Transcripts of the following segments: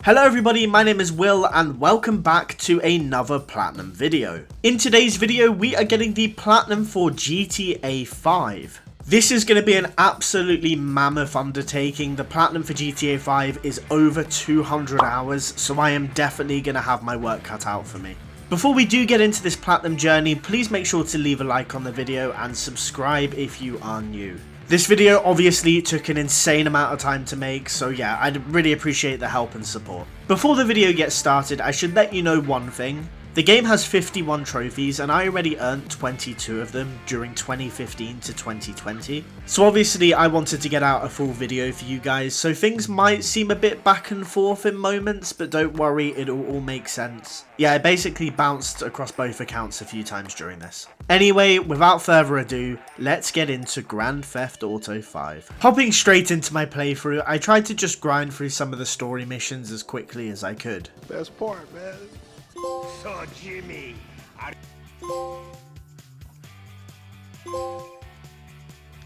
Hello everybody, my name is Will and welcome back to another Platinum video. In today's video we are getting the Platinum for GTA 5. This is going to be an absolutely mammoth undertaking. The Platinum for GTA 5 is over 200 hours, so I am definitely going to have my work cut out for me. Before we do get into this Platinum journey, please make sure to leave a like on the video and subscribe if you are new. This video obviously took an insane amount of time to make, so yeah, I'd really appreciate the help and support. Before the video gets started, I should let you know one thing. The game has 51 trophies and I already earned 22 of them during 2015 to 2020. So obviously I wanted to get out a full video for you guys, so things might seem a bit back and forth in moments, but don't worry, it'll all make sense. Yeah, I basically bounced across both accounts a few times during this. Anyway, without further ado, let's get into Grand Theft Auto 5. Hopping straight into my playthrough, I tried to just grind through some of the story missions as quickly as I could. Best part, man. So Jimmy,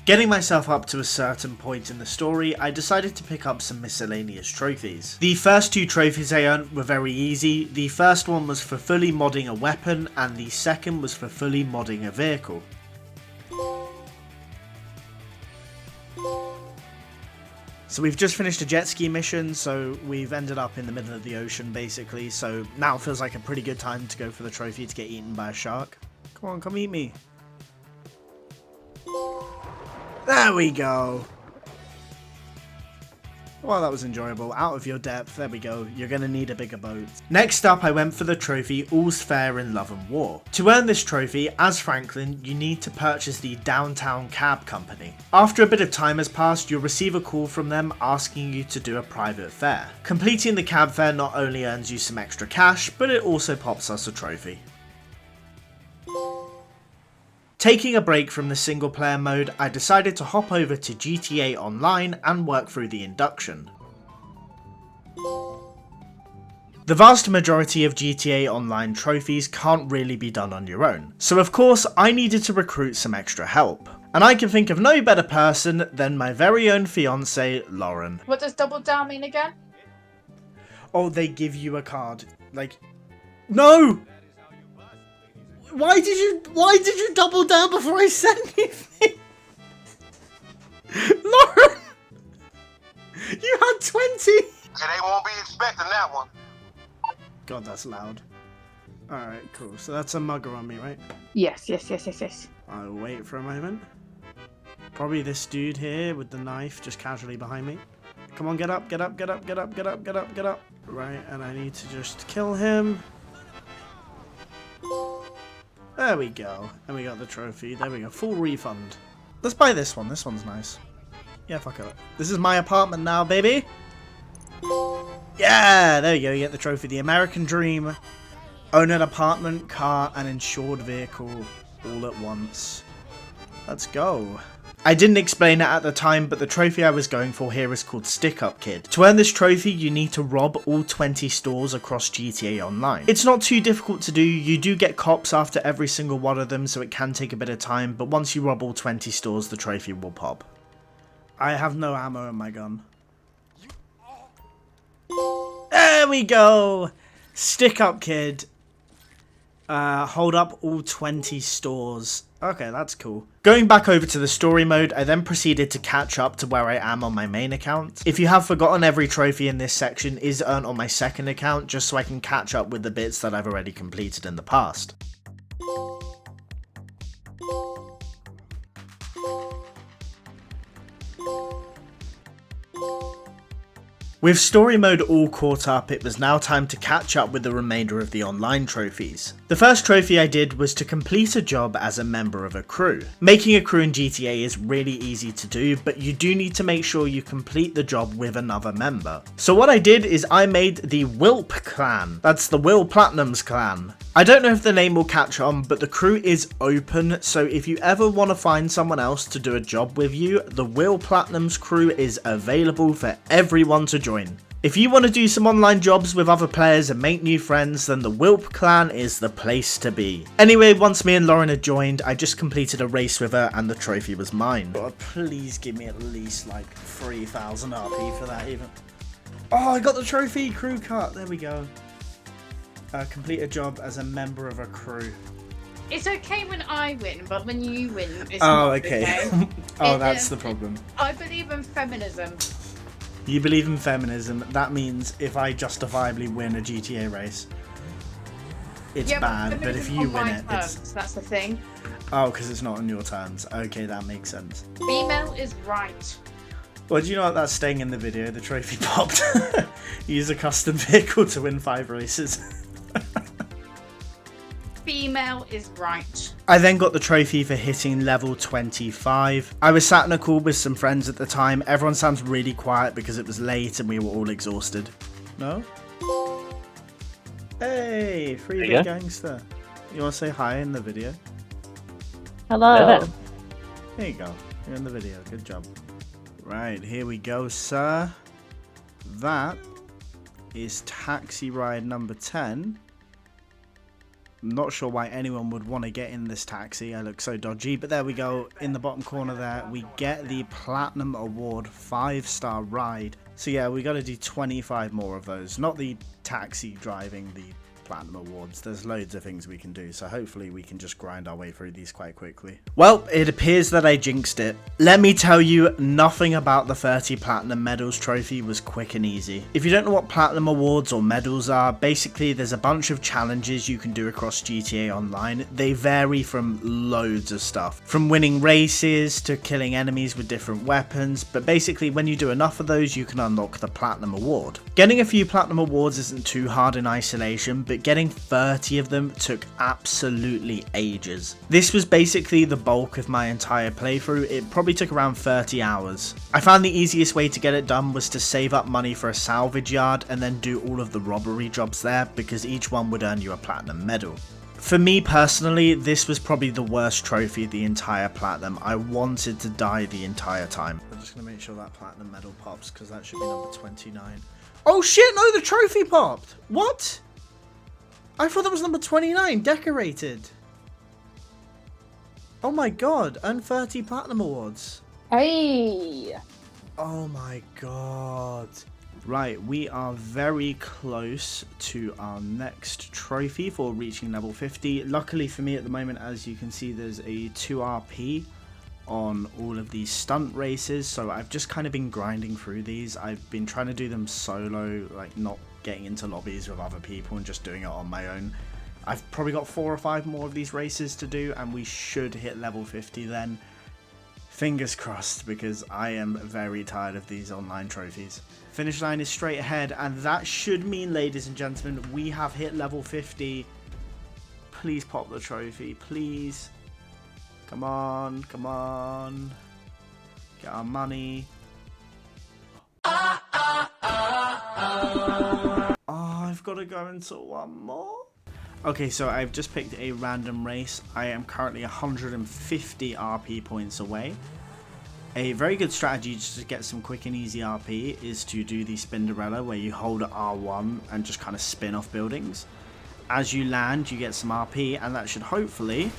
Getting myself up to a certain point in the story, I decided to pick up some miscellaneous trophies. The first two trophies I earned were very easy. The first one was for fully modding a weapon and the second was for fully modding a vehicle. So we've just finished a jet ski mission, so we've ended up in the middle of the ocean basically, so now it feels like a pretty good time to go for the trophy to get eaten by a shark. Come on, come eat me. There we go. Well, that was enjoyable. Out of your depth, there we go. You're going to need a bigger boat. Next up, I went for the trophy All's Fair in Love and War. To earn this trophy, as Franklin, you need to purchase the Downtown Cab Company. After a bit of time has passed, you'll receive a call from them asking you to do a private fare. Completing the cab fare not only earns you some extra cash, but it also pops us a trophy. Taking a break from the single player mode, I decided to hop over to GTA Online and work through the induction. The vast majority of GTA Online trophies can't really be done on your own, so of course I needed to recruit some extra help. And I can think of no better person than my very own fiance, Lauren. What does double down mean again? Oh, they give you a card. Like, no! Why did you double down before I said anything? Lauren! You had 20! they won't be expecting that one. God, that's loud. Alright, cool. So that's a mugger on me, right? Yes. I'll wait for a moment. Probably this dude here with the knife just casually behind me. Come on, get up, get up, get up, get up, get up, get up, get up. Right, and I need to just kill him. There we go. And we got the trophy. There we go. Full refund. Let's buy this one. This one's nice. Yeah, fuck it. This is my apartment now, baby. Yeah, there you go. You get the trophy. The American Dream. Own an apartment, car, and insured vehicle all at once. Let's go. I didn't explain it at the time, but the trophy I was going for here is called Stick Up Kid. To earn this trophy, you need to rob all 20 stores across GTA Online. It's not too difficult to do. You do get cops after every single one of them, so it can take a bit of time, but once you rob all 20 stores, the trophy will pop. I have no ammo in my gun. There we go! Stick Up Kid. Hold up all 20 stores. Okay, that's cool. Going back over to the story mode, I then proceeded to catch up to where I am on my main account. If you have forgotten, every trophy in this section is earned on my second account, just so I can catch up with the bits that I've already completed in the past. With story mode all caught up, it was now time to catch up with the remainder of the online trophies. The first trophy I did was to complete a job as a member of a crew. Making a crew in GTA is really easy to do, but you do need to make sure you complete the job with another member. So what I did is I made the Wilp clan. That's the Will Platinum's clan. I don't know if the name will catch on, but the crew is open, so if you ever want to find someone else to do a job with you, the Will Platinum's crew is available for everyone to join. If you want to do some online jobs with other players and make new friends, then the Wilp clan is the place to be. Anyway, once me and Lauren had joined, I just completed a race with her and the trophy was mine. God, please give me at least like 3,000 RP for that even. Oh, I got the trophy. Crew cut. There we go. Complete a job as a member of a crew. It's okay when I win, but when you win, it's Oh, not okay. okay. Oh, that's the problem. I believe in feminism. You believe in feminism. That means if I justifiably win a GTA race, it's bad. But if you win it, it's... That's the thing. Oh, because it's not on your terms. Okay, that makes sense. Female is right. Well, do you know what? That's staying in the video. The trophy popped. Use a custom vehicle to win 5 races. Female is right. I then got the trophy for hitting level 25. I was sat in a call with some friends at the time. Everyone sounds really quiet because it was late and we were all exhausted. No? Hey, free big gangster. You want to say hi in the video? Hello. There you go. You're in the video. Good job. Right, here we go, sir. That is taxi ride number 10. I'm not sure why anyone would want to get in this taxi. I look so dodgy. But there we go. In the bottom corner there, we get the Platinum Award 5-star ride. So yeah, we got to do 25 more of those. Not the taxi driving, the Platinum Awards. There's loads of things we can do, so hopefully we can just grind our way through these quite quickly. Well, it appears that I jinxed it. Let me tell you, nothing about the 30 Platinum Medals trophy was quick and easy. If you don't know what Platinum Awards or medals are, basically there's a bunch of challenges you can do across GTA Online. They vary from loads of stuff, from winning races to killing enemies with different weapons, but basically when you do enough of those you can unlock the Platinum Award. Getting a few Platinum Awards isn't too hard in isolation, but getting 30 of them took absolutely ages. This was basically the bulk of my entire playthrough. It probably took around 30 hours. I found the easiest way to get it done was to save up money for a salvage yard and then do all of the robbery jobs there, because each one would earn you a platinum medal. For me personally, this was probably the worst trophy of the entire platinum. I wanted to die the entire time. I'm just going to make sure that platinum medal pops, because that should be number 29. Oh shit, no, the trophy popped! What? I thought that was number 29, decorated. Oh my god, earn 30 Platinum Awards. Hey. Oh my god. Right, we are very close to our next trophy for reaching level 50. Luckily for me at the moment, as you can see, there's a 2 RP on all of these stunt races, so I've just kind of been grinding through these. I've been trying to do them solo, like not getting into lobbies with other people and just doing it on my own. I've probably got 4 or 5 more of these races to do and we should hit level 50 then. Fingers crossed, because I am very tired of these online trophies. Finish line is straight ahead, and that should mean, ladies and gentlemen, we have hit level 50. Please pop the trophy, please. Come on, come on. Get our money. Oh, I've got to go into one more. Okay, so I've just picked a random race. I am currently 150 RP points away. A very good strategy just to get some quick and easy RP is to do the Spinderella, where you hold R1 and just kind of spin off buildings. As you land, you get some RP, and that should hopefully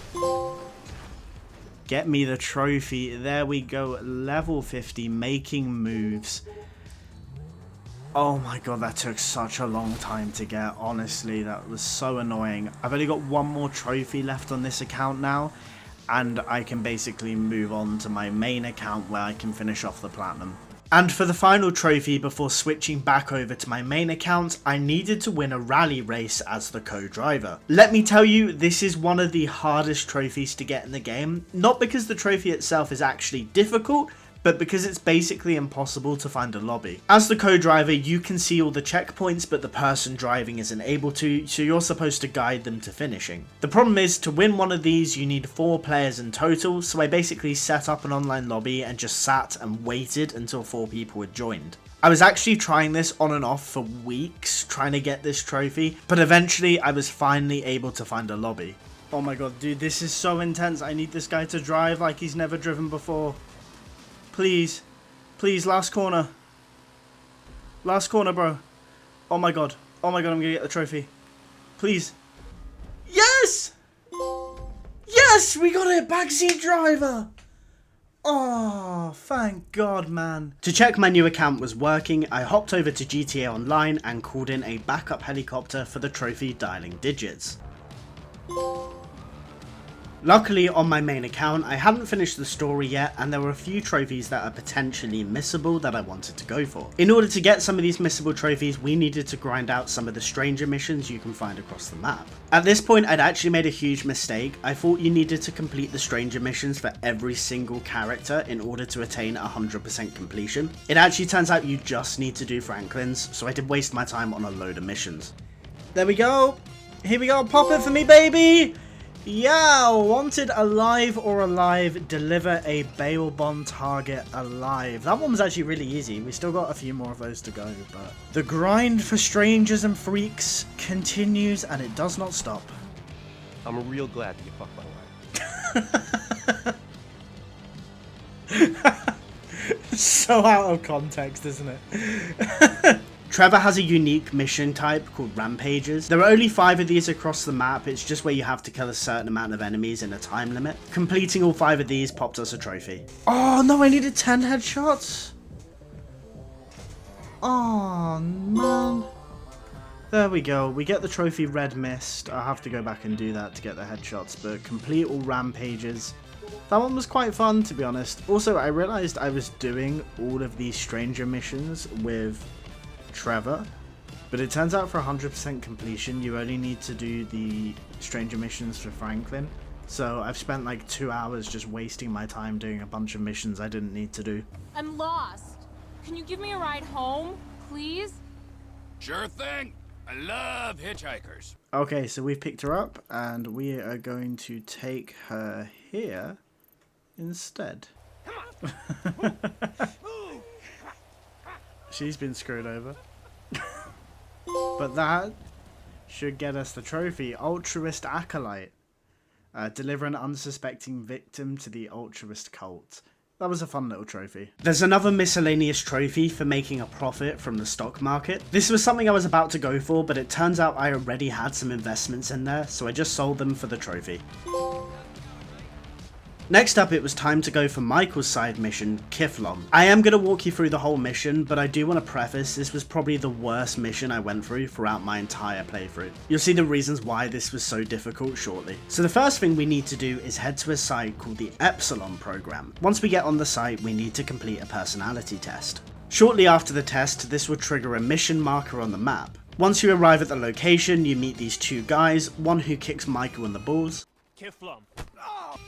get me the trophy. There we go, level 50, making moves. Oh my god, that took such a long time to get. Honestly, that was so annoying. I've only got one more trophy left on this account now, and I can basically move on to my main account where I can finish off the platinum. And for the final trophy before switching back over to my main account, I needed to win a rally race as the co-driver. Let me tell you, this is one of the hardest trophies to get in the game, not because the trophy itself is actually difficult, but because it's basically impossible to find a lobby. As the co-driver, you can see all the checkpoints, but the person driving isn't able to, so you're supposed to guide them to finishing. The problem is, to win one of these, you need 4 players in total, so I basically set up an online lobby and just sat and waited until 4 people had joined. I was actually trying this on and off for weeks, trying to get this trophy, but eventually I was finally able to find a lobby. Oh my god, dude, this is so intense. I need this guy to drive like he's never driven before. Please. Please, last corner. Last corner, bro. Oh my god. Oh my god, I'm gonna get the trophy. Please. Yes! Yes! We got it! Backseat driver! Oh, thank God, man. To check my new account was working, I hopped over to GTA Online and called in a backup helicopter for the trophy dialing digits. Luckily, on my main account, I hadn't finished the story yet, and there were a few trophies that are potentially missable that I wanted to go for. In order to get some of these missable trophies, we needed to grind out some of the stranger missions you can find across the map. At this point, I'd actually made a huge mistake. I thought you needed to complete the stranger missions for every single character in order to attain 100% completion. It actually turns out you just need to do Franklin's, so I did waste my time on a load of missions. There we go. Here we go. Pop it for me, baby. Yeah, wanted alive or alive, deliver a bail bond target alive. That one was actually really easy. We still got a few more of those to go, but the grind for strangers and freaks continues and it does not stop. I'm real glad that you fucked my wife. So out of context, isn't it? Trevor has a unique mission type called Rampages. There are only 5 of these across the map, it's just where you have to kill a certain amount of enemies in a time limit. Completing all 5 of these popped us a trophy. Oh no, I needed 10 headshots! Oh man. There we go, we get the trophy Red Mist. I'll have to go back and do that to get the headshots, but complete all Rampages. That one was quite fun, to be honest. Also, I realised I was doing all of these stranger missions with Trevor, but it turns out for 100% completion you only need to do the stranger missions for Franklin, so I've spent like 2 hours just wasting my time doing a bunch of missions I didn't need to do. I'm lost. Can you give me a ride home, please? Sure thing. I love hitchhikers. Okay, so we've picked her up and we are going to take her here instead. She's been screwed over. But that should get us the trophy. Altruist Acolyte. Deliver an unsuspecting victim to the altruist cult. That was a fun little trophy. There's another miscellaneous trophy for making a profit from the stock market. This was something I was about to go for, but it turns out I already had some investments in there, so I just sold them for the trophy. Next up, it was time to go for Michael's side mission, Epsilon. I am going to walk you through the whole mission, but I do want to preface this was probably the worst mission I went through throughout my entire playthrough. You'll see the reasons why this was so difficult shortly. So the first thing we need to do is head to a site called the Epsilon program. Once we get on the site, we need to complete a personality test. Shortly after the test, this will trigger a mission marker on the map. Once you arrive at the location, you meet these 2 guys, one who kicks Michael in the balls,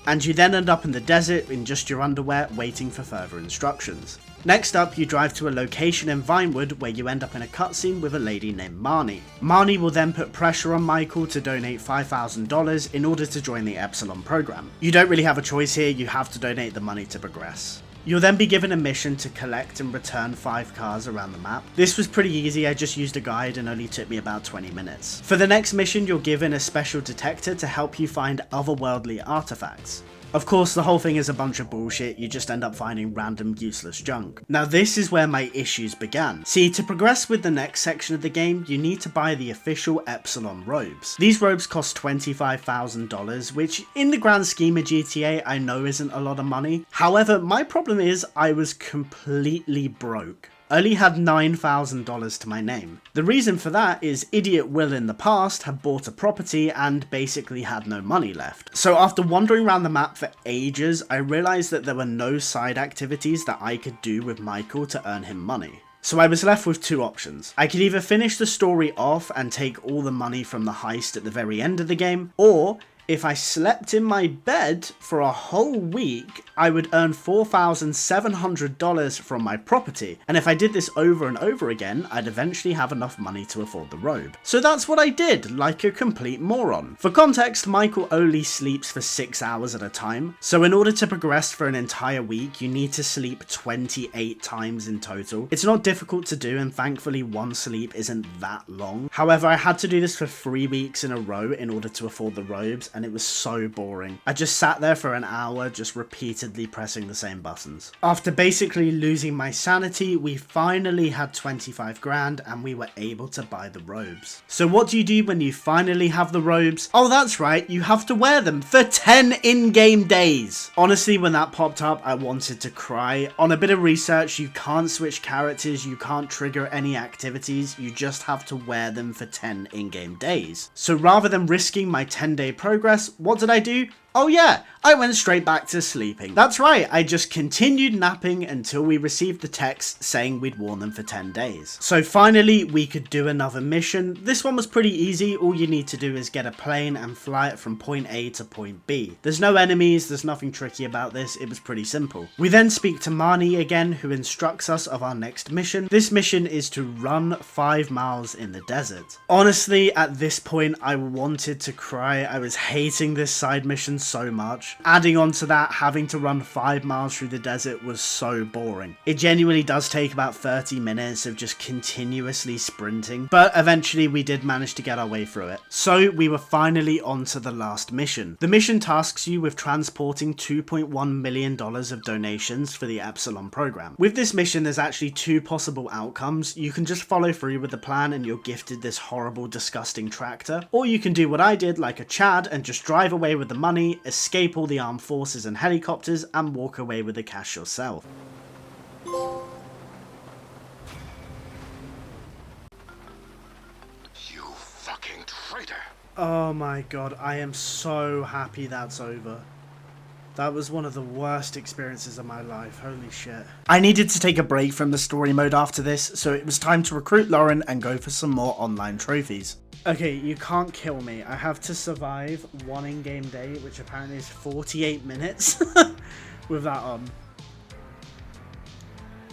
and you then end up in the desert in just your underwear waiting for further instructions. Next up, you drive to a location in Vinewood where you end up in a cutscene with a lady named Marnie. Marnie will then put pressure on Michael to donate $5,000 in order to join the Epsilon program. You don't really have a choice here, you have to donate the money to progress. You'll then be given a mission to collect and return 5 cars around the map. This was pretty easy, I just used a guide and only took me about 20 minutes. For the next mission, you're given a special detector to help you find otherworldly artifacts. Of course, the whole thing is a bunch of bullshit, you just end up finding random useless junk. Now this is where my issues began. See, to progress with the next section of the game, you need to buy the official Epsilon robes. These robes cost $25,000, which in the grand scheme of GTA, I know isn't a lot of money. However, my problem is I was completely broke. Only had $9,000 to my name. The reason for that is Idiot Will in the past had bought a property and basically had no money left. So after wandering around the map for ages, I realised that there were no side activities that I could do with Michael to earn him money. So I was left with 2 options. I could either finish the story off and take all the money from the heist at the very end of the game, or if I slept in my bed for a whole week, I would earn $4,700 from my property, and if I did this over and over again, I'd eventually have enough money to afford the robe. So that's what I did, like a complete moron. For context, Michael only sleeps for 6 hours at a time, so in order to progress for an entire week, you need to sleep 28 times in total. It's not difficult to do, and thankfully 1 sleep isn't that long. However, I had to do this for 3 weeks in a row in order to afford the robes, and it was so boring. I just sat there for an hour just repeatedly pressing the same buttons. After basically losing my sanity, we finally had 25 grand and we were able to buy the robes. So what do you do when you finally have the robes? Oh, that's right, you have to wear them for 10 in-game days. Honestly, when that popped up, I wanted to cry. On a bit of research, you can't switch characters, you can't trigger any activities, you just have to wear them for 10 in-game days. So rather than risking my 10-day progress, what did I do? Oh yeah, I went straight back to sleeping. That's right, I just continued napping until we received the text saying we'd worn them for 10 days. So finally, we could do another mission. This one was pretty easy. All you need to do is get a plane and fly it from point A to point B. There's no enemies, there's nothing tricky about this, it was pretty simple. We then speak to Marnie again, who instructs us of our next mission. This mission is to run 5 miles in the desert. Honestly, at this point, I wanted to cry. I was hating this side mission so much. Adding on to that, having to run 5 miles through the desert was so boring. It genuinely does take about 30 minutes of just continuously sprinting, but eventually we did manage to get our way through it. So we were finally on to the last mission. The mission tasks you with transporting $2.1 million of donations for the Epsilon program. With this mission, there's actually 2 possible outcomes. You can just follow through with the plan and you're gifted this horrible, disgusting tractor, or you can do what I did like a Chad and just drive away with the money, escape all the armed forces and helicopters, and walk away with the cash yourself. You fucking traitor. Oh my god, I am so happy that's over. That was one of the worst experiences of my life, holy shit. I needed to take a break from the story mode after this, so it was time to recruit Lauren and go for some more online trophies. Okay, you can't kill me. I have to survive 1 in-game day, which apparently is 48 minutes with that on.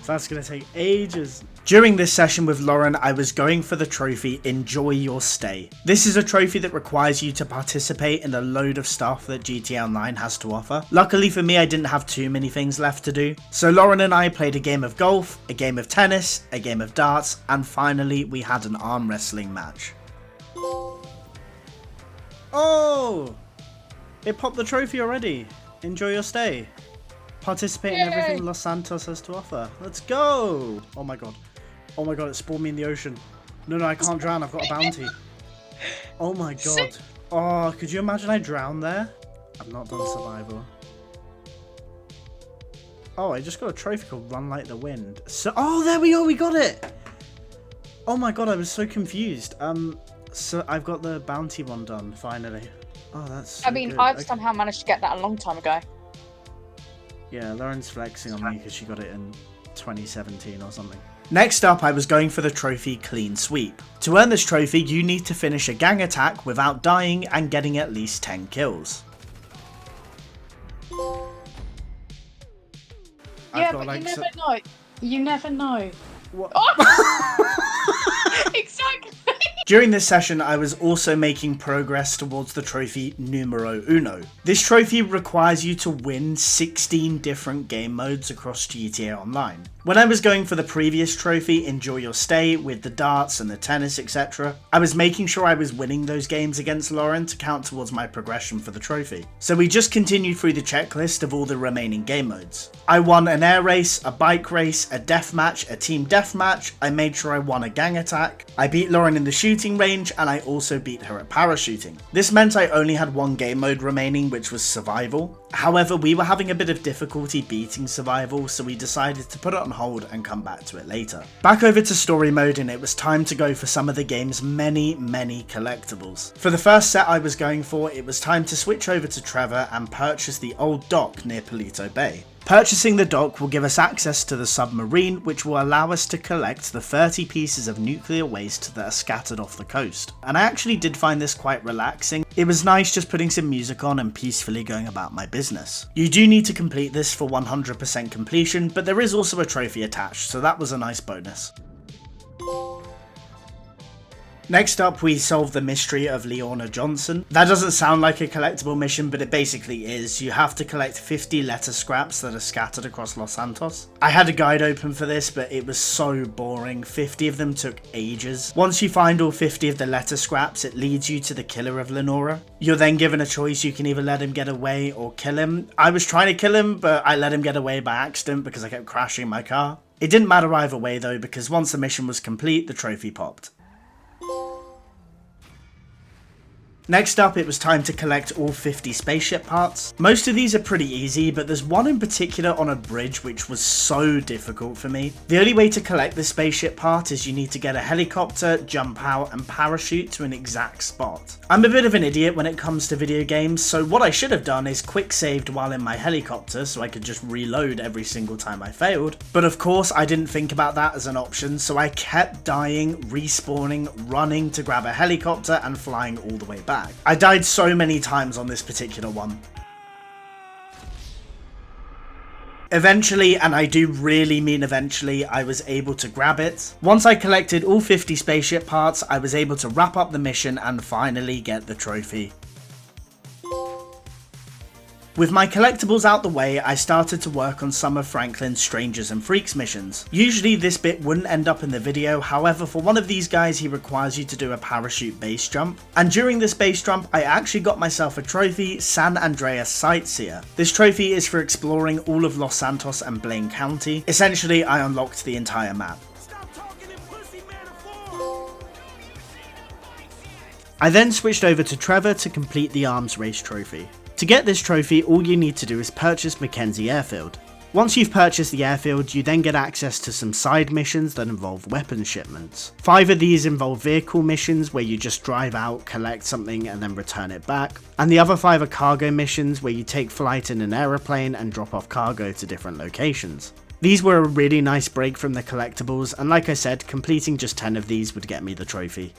So that's going to take ages. During this session with Lauren, I was going for the trophy Enjoy Your Stay. This is a trophy that requires you to participate in a load of stuff that GTA Online has to offer. Luckily for me, I didn't have too many things left to do. So Lauren and I played a game of golf, a game of tennis, a game of darts, and finally we had an arm wrestling match. Oh! It popped the trophy already. Enjoy your stay. Participate in everything Los Santos has to offer. Let's go! Oh my god. Oh my god, it spawned me in the ocean. No, I can't drown. I've got a bounty. Oh my god. Oh, could you imagine I drowned there? I've not done survival. Oh, I just got a trophy called Run Like the Wind. So, oh, there we go. We got it. Oh my god, I was so confused. So I've got the bounty one done, finally. Oh, that's so good. I've somehow managed to get that a long time ago. Yeah, Lauren's flexing on me because she got it in 2017 or something. Next up, I was going for the trophy Clean Sweep. To earn this trophy, you need to finish a gang attack without dying and getting at least 10 kills. Yeah, but you never know. You never know. What? Oh! Exactly. During this session, I was also making progress towards the trophy Numero Uno. This trophy requires you to win 16 different game modes across GTA Online. When I was going for the previous trophy, Enjoy Your Stay, with the darts and the tennis, etc., I was making sure I was winning those games against Lauren to count towards my progression for the trophy. So we just continued through the checklist of all the remaining game modes. I won an air race, a bike race, a deathmatch, a team deathmatch, I made sure I won a gang attack, I beat Lauren in the shooting range, and I also beat her at parachuting. This meant I only had one game mode remaining, which was survival. However, we were having a bit of difficulty beating survival, so we decided to put it on hold and come back to it later. Back over to story mode, and it was time to go for some of the game's many collectibles. For the first set I was going for, it was time to switch over to Trevor and purchase the old dock near Palito Bay. Purchasing the dock will give us access to the submarine, which will allow us to collect the 30 pieces of nuclear waste that are scattered off the coast. And I actually did find this quite relaxing. It was nice just putting some music on and peacefully going about my business. You do need to complete this for 100% completion, but there is also a trophy attached, so that was a nice bonus. Next up, we solve the mystery of Leona Johnson. That doesn't sound like a collectible mission, but it basically is. You have to collect 50 letter scraps that are scattered across Los Santos. I had a guide open for this, but it was so boring. 50 of them took ages. Once you find all 50 of the letter scraps, it leads you to the killer of Lenora. You're then given a choice. You can either let him get away or kill him. I was trying to kill him, but I let him get away by accident because I kept crashing my car. It didn't matter either way though, because once the mission was complete, the trophy popped. Next up, it was time to collect all 50 spaceship parts. Most of these are pretty easy, but there's one in particular on a bridge which was so difficult for me. The only way to collect the spaceship part is you need to get a helicopter, jump out, and parachute to an exact spot. I'm a bit of an idiot when it comes to video games, so what I should have done is quick saved while in my helicopter so I could just reload every single time I failed. But of course, I didn't think about that as an option, so I kept dying, respawning, running to grab a helicopter, and flying all the way back. I died so many times on this particular one. Eventually, and I do really mean eventually, I was able to grab it. Once I collected all 50 spaceship parts, I was able to wrap up the mission and finally get the trophy. With my collectibles out the way, I started to work on some of Franklin's Strangers and Freaks missions. Usually this bit wouldn't end up in the video, however for one of these guys he requires you to do a parachute base jump. And during this base jump I actually got myself a trophy, San Andreas Sightseer. This trophy is for exploring all of Los Santos and Blaine County. Essentially I unlocked the entire map. I then switched over to Trevor to complete the arms race trophy. To get this trophy, all you need to do is purchase Mackenzie Airfield. Once you've purchased the airfield, you then get access to some side missions that involve weapons shipments. 5 of these involve vehicle missions where you just drive out, collect something and then return it back. And the other 5 are cargo missions where you take flight in an aeroplane and drop off cargo to different locations. These were a really nice break from the collectibles, and like I said, completing just 10 of these would get me the trophy.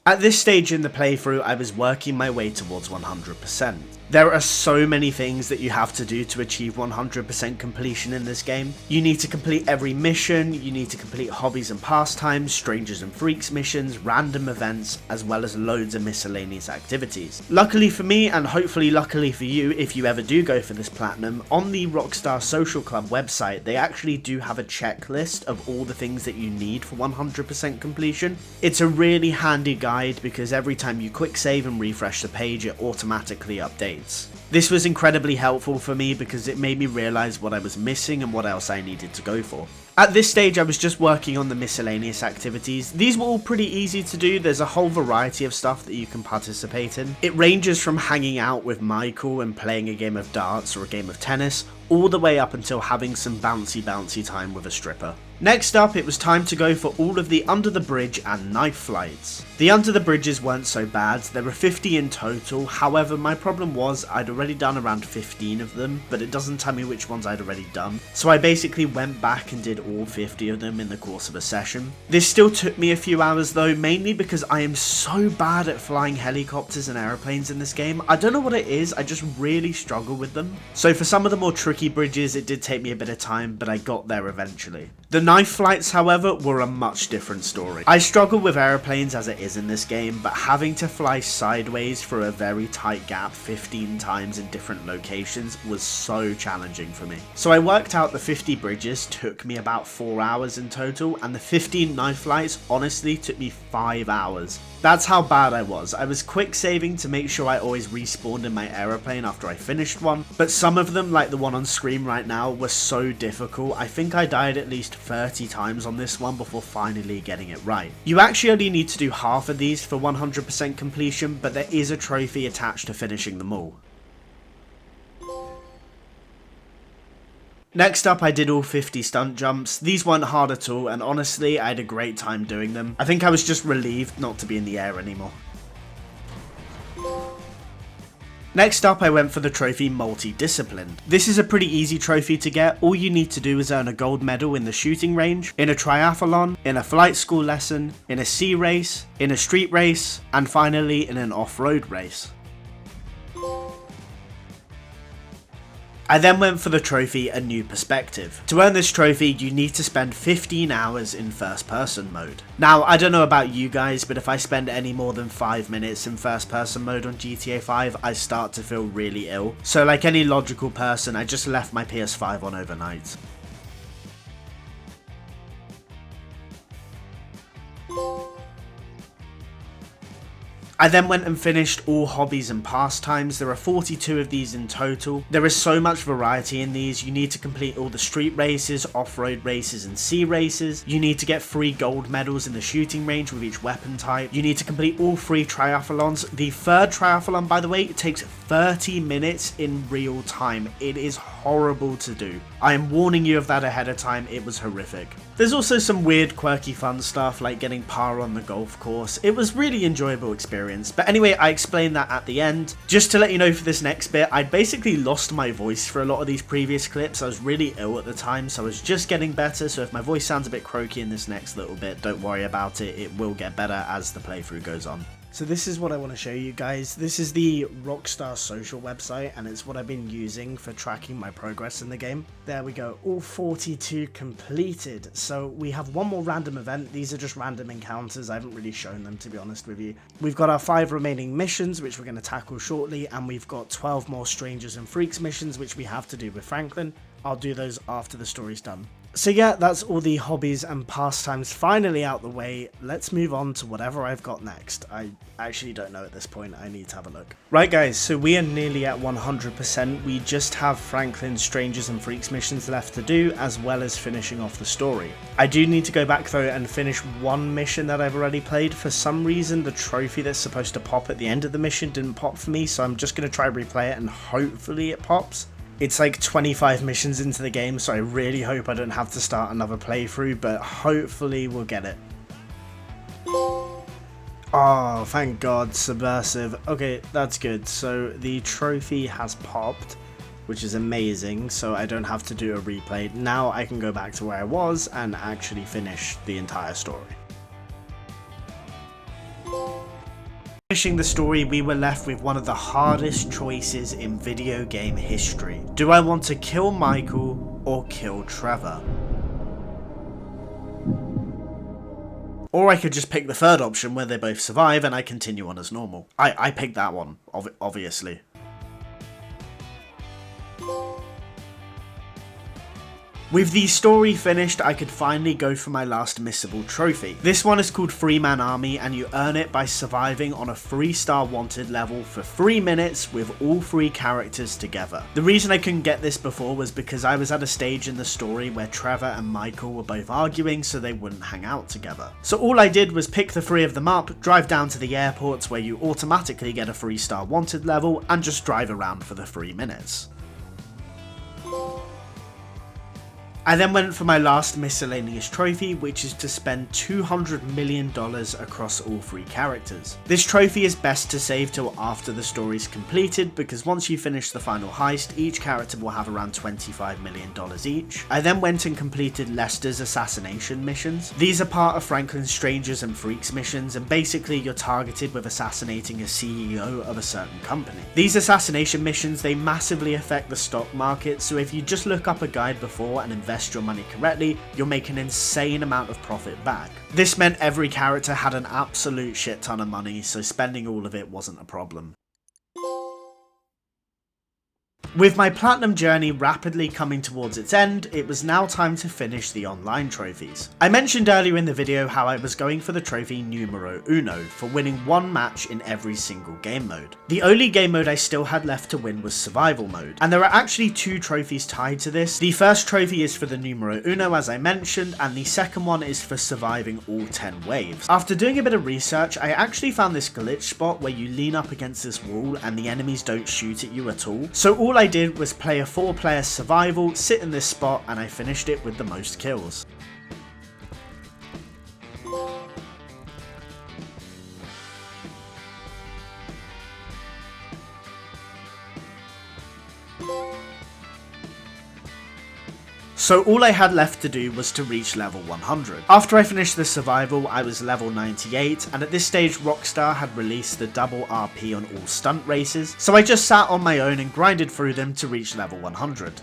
At this stage in the playthrough, I was working my way towards 100%. There are so many things that you have to do to achieve 100% completion in this game. You need to complete every mission, you need to complete Hobbies and Pastimes, Strangers and Freaks missions, random events, as well as loads of miscellaneous activities. Luckily for me, and hopefully luckily for you if you ever do go for this platinum, on the Rockstar Social Club website they actually do have a checklist of all the things that you need for 100% completion. It's a really handy guide because every time you quick save and refresh the page it automatically updates. This was incredibly helpful for me because it made me realise what I was missing and what else I needed to go for. At this stage I was just working on the miscellaneous activities. These were all pretty easy to do. There's a whole variety of stuff that you can participate in. It ranges from hanging out with Michael and playing a game of darts or a game of tennis, all the way up until having some bouncy time with a stripper. Next up, it was time to go for all of the under the bridge and knife flights. The under the bridges weren't so bad, there were 50 in total, however my problem was I'd already done around 15 of them, but it doesn't tell me which ones I'd already done, so I basically went back and did all 50 of them in the course of a session. This still took me a few hours though, mainly because I am so bad at flying helicopters and aeroplanes in this game. I don't know what it is, I just really struggle with them. So for some of the more tricky bridges it did take me a bit of time, but I got there eventually. The knife flights, however, were a much different story. I struggle with aeroplanes as it is in this game, but having to fly sideways through a very tight gap 15 times in different locations was so challenging for me. So I worked out the 50 bridges took me about 4 hours in total, and the 15 knife flights honestly took me 5 hours. That's how bad I was. I was quick saving to make sure I always respawned in my aeroplane after I finished one, but some of them, like the one on screen right now, were so difficult. I think I died at least 30 times on this one before finally getting it right. You actually only need to do half of these for 100% completion, but there is a trophy attached to finishing them all. Next up, I did all 50 stunt jumps. These weren't hard at all, and honestly, I had a great time doing them. I think I was just relieved not to be in the air anymore. Next up, I went for the trophy Multi-Disciplined. This is a pretty easy trophy to get. All you need to do is earn a gold medal in the shooting range, in a triathlon, in a flight school lesson, in a sea race, in a street race, and finally in an off-road race. I then went for the trophy A New Perspective. To earn this trophy, you need to spend 15 hours in first person mode. Now, I don't know about you guys, but if I spend any more than 5 minutes in first person mode on GTA 5, I start to feel really ill. So like any logical person, I just left my PS5 on overnight. I then went and finished all hobbies and pastimes. There are 42 of these in total. There is so much variety in these. You need to complete all the street races, off-road races and sea races. You need to get 3 gold medals in the shooting range with each weapon type. You need to complete all 3 triathlons. The third triathlon, by the way, takes 30 minutes in real time. It is horrible to do. I am warning you of that ahead of time. It was horrific. There's also some weird, quirky, fun stuff like getting par on the golf course. It was really enjoyable experience. But anyway, I explained that at the end. Just to let you know for this next bit, I'd basically lost my voice for a lot of these previous clips. I was really ill at the time, so I was just getting better. So if my voice sounds a bit croaky in this next little bit, don't worry about it. It will get better as the playthrough goes on. So this is what I want to show you guys. This is the Rockstar social website, and it's what I've been using for tracking my progress in the game. There we go, all 42 completed. So we have one more random event. These are just random encounters. I haven't really shown them, to be honest with you. We've got our 5 remaining missions, which we're going to tackle shortly, and we've got 12 more Strangers and Freaks missions, which we have to do with Franklin. I'll do those after the story's done. So yeah, that's all the hobbies and pastimes finally out the way. Let's move on to whatever I've got next. I actually don't know at this point. I need to have a look. Right guys, so we are nearly at 100%. We just have Franklin's Strangers and Freaks missions left to do, as well as finishing off the story. I do need to go back though and finish one mission that I've already played. For some reason, the trophy that's supposed to pop at the end of the mission didn't pop for me, so I'm just going to try replay it and hopefully it pops. It's like 25 missions into the game, so I really hope I don't have to start another playthrough, but hopefully we'll get it. Oh, thank God, Subversive. Okay, that's good. So the trophy has popped, which is amazing, so I don't have to do a replay. Now I can go back to where I was and actually finish the entire story. Finishing the story, we were left with one of the hardest choices in video game history. Do I want to kill Michael or kill Trevor? Or I could just pick the third option where they both survive and I continue on as normal. I picked that one, obviously. With the story finished, I could finally go for my last missable trophy. This one is called 3-Man Army, and you earn it by surviving on a 3-star wanted level for 3 minutes with all 3 characters together. The reason I couldn't get this before was because I was at a stage in the story where Trevor and Michael were both arguing, so they wouldn't hang out together. So all I did was pick the 3 of them up, drive down to the airports where you automatically get a 3-star wanted level, and just drive around for the 3 minutes. I then went for my last miscellaneous trophy, which is to spend $200 million across all 3 characters. This trophy is best to save till after the story's completed, because once you finish the final heist, each character will have around $25 million each. I then went and completed Lester's assassination missions. These are part of Franklin's Strangers and Freaks missions, and basically you're targeted with assassinating a CEO of a certain company. These assassination missions, they massively affect the stock market, so if you just look up a guide before and invest your money correctly, you'll make an insane amount of profit back. This meant every character had an absolute shit ton of money, so spending all of it wasn't a problem. With my platinum journey rapidly coming towards its end, it was now time to finish the online trophies. I mentioned earlier in the video how I was going for the trophy numero uno for winning 1 match in every single game mode. The only game mode I still had left to win was survival mode, and there are actually 2 trophies tied to this. The first trophy is for the numero uno, as I mentioned, and the second one is for surviving all 10 waves. After doing a bit of research, I actually found this glitch spot where you lean up against this wall and the enemies don't shoot at you at all. So all I did was play a 4-player survival, sit in this spot, and I finished it with the most kills. So all I had left to do was to reach level 100. After I finished the survival, I was level 98, and at this stage Rockstar had released the double RP on all stunt races, so I just sat on my own and grinded through them to reach level 100.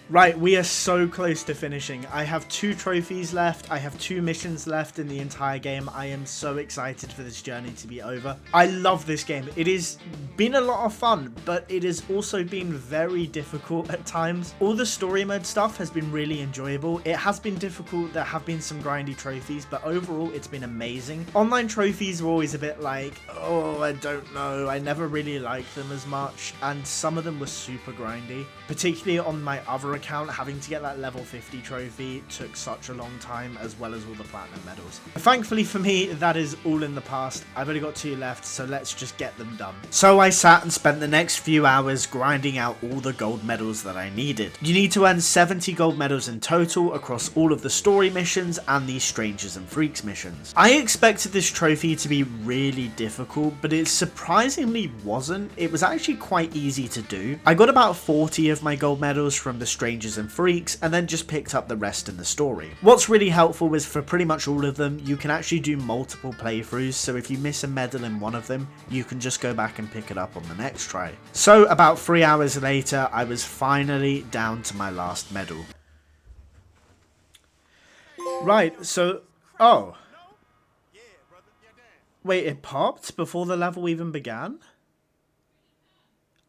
Right, we are so close to finishing. I have 2 trophies left. I have 2 missions left in the entire game. I am so excited for this journey to be over. I love this game. It has been a lot of fun, but it has also been very difficult at times. All the story mode stuff has been really enjoyable. It has been difficult. There have been some grindy trophies, but overall it's been amazing. Online trophies were always a bit like, oh, I don't know. I never really liked them as much, and some of them were super grindy, particularly on my other account. Having to get that level 50 trophy took such a long time, as well as all the platinum medals. Thankfully for me, that is all in the past. I've only got 2 left, so let's just get them done. So I sat and spent the next few hours grinding out all the gold medals that I needed. You need to earn 70 gold medals in total across all of the story missions and the Strangers and Freaks missions. I expected this trophy to be really difficult, but it surprisingly wasn't. It was actually quite easy to do. I got about 40 of my gold medals from the Strangers and Freaks, and then just picked up the rest in the story. What's really helpful is for pretty much all of them, you can actually do multiple playthroughs, so if you miss a medal in one of them, you can just go back and pick it up on the next try. So about 3 hours later, I was finally down to my last medal. Right, so... oh. Wait, it popped before the level even began?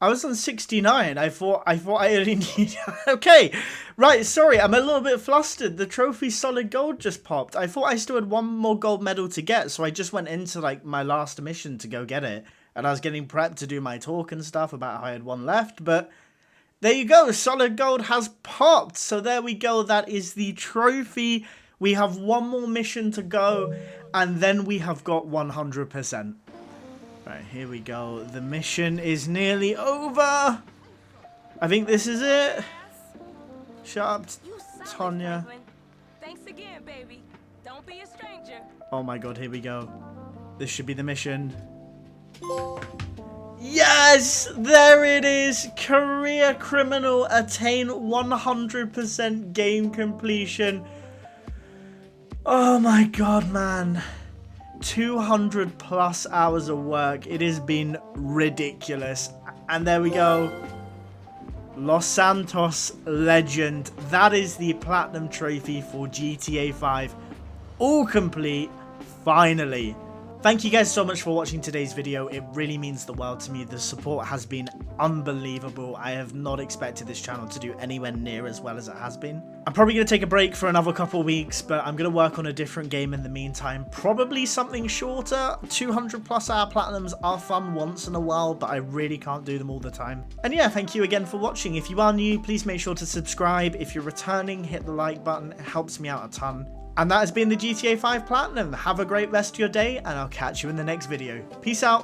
I was on 69. I thought I only need... okay, right, sorry, I'm a little bit flustered. The trophy solid gold just popped. I thought I still had 1 more gold medal to get, so I just went into like my last mission to go get it. And I was getting prepped to do my talk and stuff about how I had 1 left, but there you go, solid gold has popped. So there we go, that is the trophy. We have 1 more mission to go, and then we have got 100%. Right, here we go. The mission is nearly over. I think this is it. Shut up, Tonya. Thanks again, baby. Don't be a stranger. Oh my god, here we go. This should be the mission. Yes! There it is! Career Criminal attain 100% game completion. Oh my god, man. 200 plus hours of work. It has been ridiculous. And there we go. Los Santos Legend. That is the platinum trophy for GTA 5. All complete. Finally. Thank you guys so much for watching today's video. It really means the world to me. The support has been unbelievable. I have not expected this channel to do anywhere near as well as it has been. I'm probably going to take a break for another couple weeks, but I'm going to work on a different game in the meantime. Probably something shorter. 200 plus hour platinums are fun once in a while, but I really can't do them all the time. And yeah, thank you again for watching. If you are new, please make sure to subscribe. If you're returning, hit the like button. It helps me out a ton. And that has been the GTA 5 Platinum. Have a great rest of your day, and I'll catch you in the next video. Peace out.